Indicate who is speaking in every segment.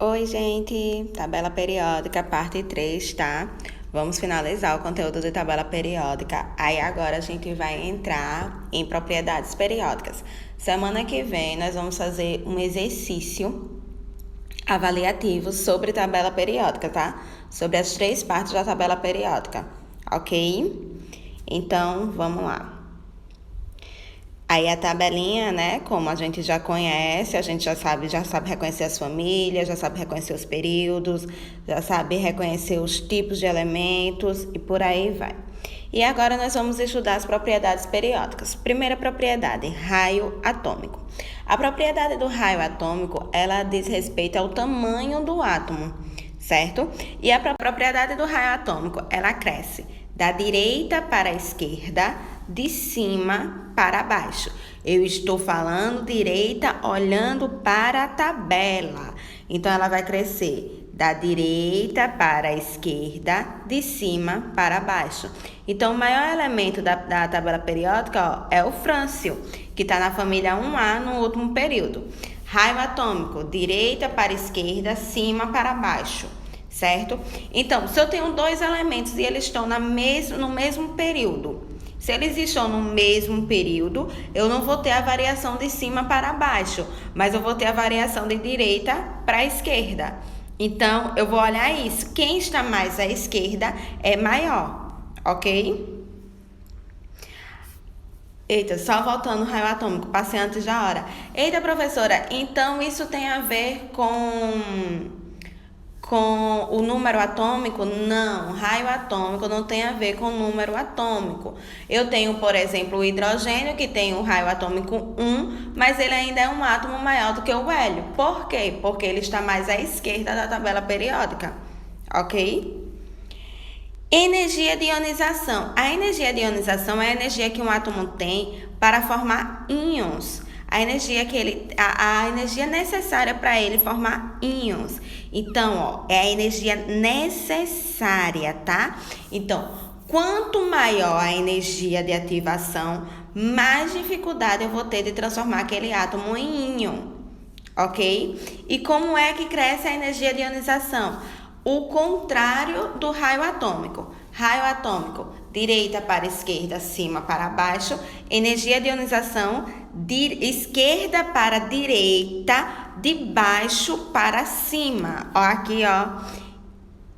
Speaker 1: Oi, gente! Tabela periódica, parte 3, tá? Vamos finalizar o conteúdo de tabela periódica. Aí agora a gente vai entrar em propriedades periódicas. Semana que vem nós vamos fazer um exercício avaliativo sobre tabela periódica, tá? Sobre as 3 partes da tabela periódica, ok? Então, vamos lá. Aí a tabelinha, né, como a gente já conhece, a gente já sabe reconhecer as famílias, já sabe reconhecer os períodos, já sabe reconhecer os tipos de elementos e por aí vai. E agora nós vamos estudar as propriedades periódicas. Primeira propriedade, raio atômico. A propriedade do raio atômico, ela diz respeito ao tamanho do átomo, certo? E a propriedade do raio atômico, ela cresce da direita para a esquerda, de cima para baixo. Eu estou falando direita olhando para a tabela. Então, ela vai crescer da direita para a esquerda, de cima para baixo. Então, o maior elemento da tabela periódica é o frâncio, que está na família 1A no último período. Raio atômico, direita para a esquerda, cima para baixo. Certo? Então, se eu tenho 2 elementos e eles estão no mesmo período, se eles estão no mesmo período, eu não vou ter a variação de cima para baixo, mas eu vou ter a variação de direita para a esquerda. Então, eu vou olhar isso. Quem está mais à esquerda é maior, ok? Eita, só voltando o raio atômico, passei antes da hora. Eita, professora, então isso tem a ver com o número atômico? Não, raio atômico não tem a ver com o número atômico. Eu tenho, por exemplo, o hidrogênio, que tem o raio atômico 1, mas ele ainda é um átomo maior do que o hélio. Por quê? Porque ele está mais à esquerda da tabela periódica, ok? Energia de ionização. A energia de ionização é a energia que um átomo tem para formar íons. A energia necessária para ele formar íons. Então, ó, é a energia necessária, tá? Então, quanto maior a energia de ativação, mais dificuldade eu vou ter de transformar aquele átomo em íon, ok? E como é que cresce a energia de ionização? O contrário do raio atômico. Raio atômico, direita para esquerda, cima para baixo. Energia de ionização, esquerda para direita, de baixo para cima. Ó, aqui, ó.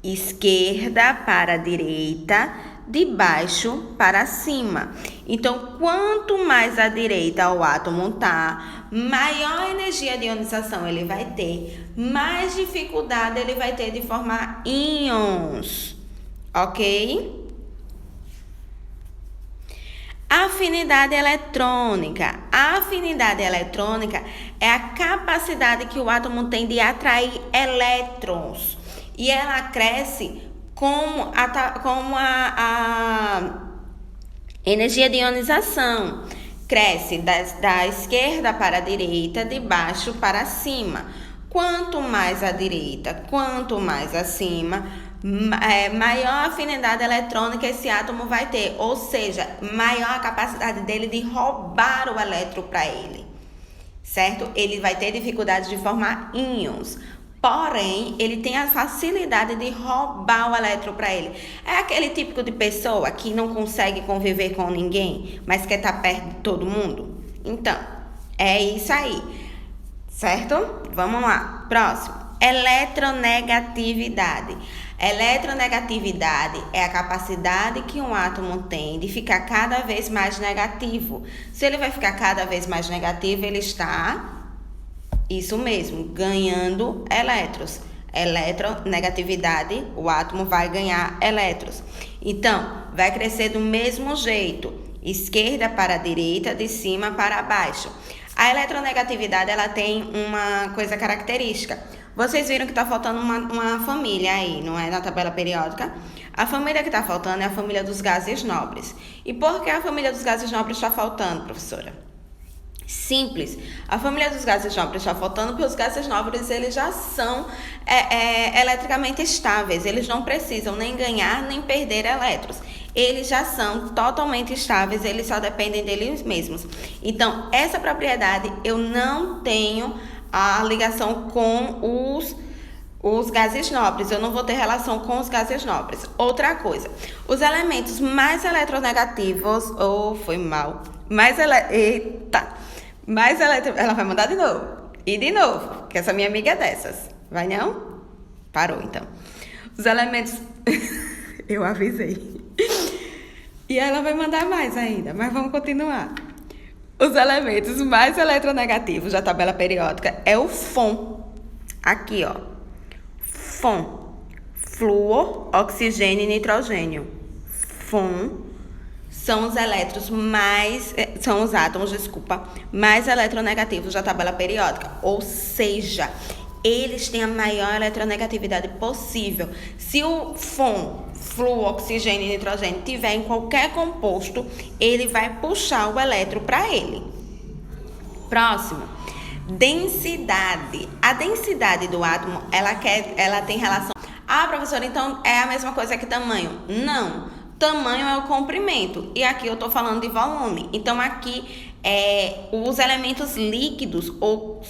Speaker 1: Esquerda para direita, de baixo para cima. Então, quanto mais à direita o átomo tá, maior energia de ionização ele vai ter, mais dificuldade ele vai ter de formar íons, ok? Afinidade eletrônica. A afinidade eletrônica é a capacidade que o átomo tem de atrair elétrons. E ela cresce como a energia de ionização. Cresce da esquerda para a direita, de baixo para cima. Quanto mais à direita, quanto mais acima, maior afinidade eletrônica esse átomo vai ter. Ou seja, maior a capacidade dele de roubar o elétron para ele. Certo? Ele vai ter dificuldade de formar íons. Porém, ele tem a facilidade de roubar o elétron para ele. É aquele típico de pessoa que não consegue conviver com ninguém, mas quer estar perto de todo mundo? Então, é isso aí. Certo? Vamos lá. Próximo. Eletronegatividade. Eletronegatividade é a capacidade que um átomo tem de ficar cada vez mais negativo. Se ele vai ficar cada vez mais negativo, ele está... Isso mesmo, ganhando elétrons. Eletronegatividade, o átomo vai ganhar elétrons. Então, vai crescer do mesmo jeito. Esquerda para a direita, de cima para baixo. A eletronegatividade, ela tem uma coisa característica. Vocês viram que está faltando uma família aí, não é? Na tabela periódica. A família que está faltando é a família dos gases nobres. E por que a família dos gases nobres está faltando, professora? Simples. A família dos gases nobres está faltando porque os gases nobres eles já são eletricamente estáveis. Eles não precisam nem ganhar nem perder elétrons. Eles já são totalmente estáveis, eles só dependem deles mesmos. Então, essa propriedade eu não tenho a ligação com os os gases nobres, eu não vou ter relação com os gases nobres. Outra coisa, os elementos mais eletronegativos, foi mal, ela vai mandar de novo, e de novo, que essa minha amiga é dessas, vai não? Parou, então. Os elementos, eu avisei, e ela vai mandar mais ainda, mas vamos continuar. Os elementos mais eletronegativos da tabela periódica é o Fon, aqui ó, Fon, flúor, oxigênio e nitrogênio. Fon são os átomos, mais eletronegativos da tabela periódica, ou seja, eles têm a maior eletronegatividade possível. Se o Fon, flúor, oxigênio e nitrogênio tiver em qualquer composto, ele vai puxar o elétron para ele. Próximo. Densidade. A densidade do átomo, ela tem relação... Ah, professora, então é a mesma coisa que tamanho? Não. Tamanho é o comprimento. E aqui eu estou falando de volume. Então, aqui, os elementos líquidos ou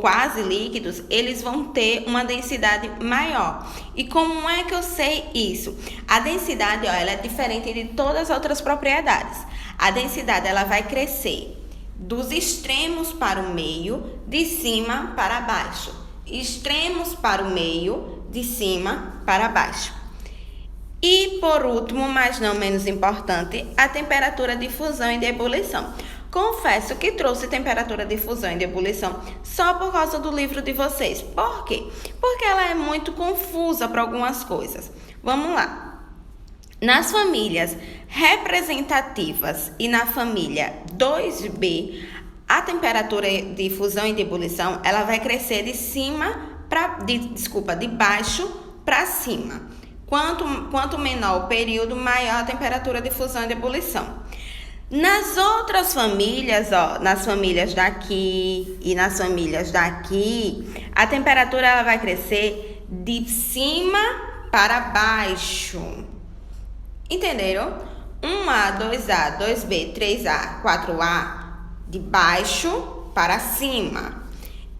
Speaker 1: quase líquidos, eles vão ter uma densidade maior. E como é que eu sei isso? A densidade, ela é diferente de todas as outras propriedades. A densidade, ela vai crescer dos extremos para o meio, de cima para baixo. Extremos para o meio, de cima para baixo. E por último, mas não menos importante, a temperatura de fusão e de ebulição. Confesso que trouxe temperatura de fusão e de ebulição só por causa do livro de vocês. Por quê? Porque ela é muito confusa para algumas coisas. Vamos lá. Nas famílias representativas e na família 2B, a temperatura de fusão e de ebulição, ela vai crescer de baixo para cima. Quanto menor o período, maior a temperatura de fusão e de ebulição. Nas outras famílias, nas famílias daqui e nas famílias daqui, a temperatura ela vai crescer de cima para baixo. Entenderam? 1A, 2A, 2B, 3A, 4A, de baixo para cima.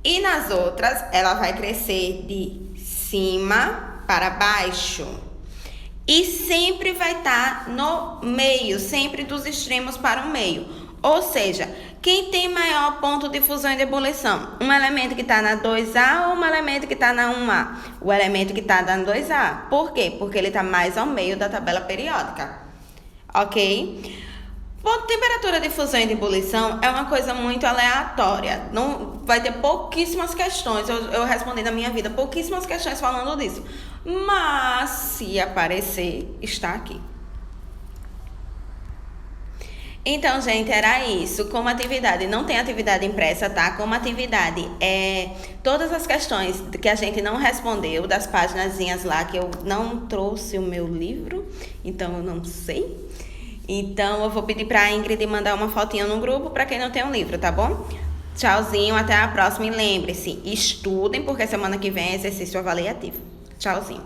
Speaker 1: E nas outras, ela vai crescer de cima para baixo. E sempre vai estar no meio, sempre dos extremos para o meio. Ou seja, quem tem maior ponto de fusão e de ebulição? Um elemento que está na 2A ou um elemento que está na 1A? O elemento que está na 2A. Por quê? Porque ele está mais ao meio da tabela periódica. Ok? Temperatura de fusão e de ebulição é uma coisa muito aleatória. Não vai ter pouquíssimas questões. Eu respondi na minha vida pouquíssimas questões falando disso. Mas se aparecer, está aqui. Então, gente, era isso. Como atividade, não tem atividade impressa, tá? Como atividade, todas as questões que a gente não respondeu, das paginazinhas lá, que eu não trouxe o meu livro, então eu não sei. Então, eu vou pedir pra Ingrid mandar uma fotinha no grupo para quem não tem um livro, tá bom? Tchauzinho, até a próxima. E lembre-se, estudem, porque semana que vem é exercício avaliativo. Tchauzinho.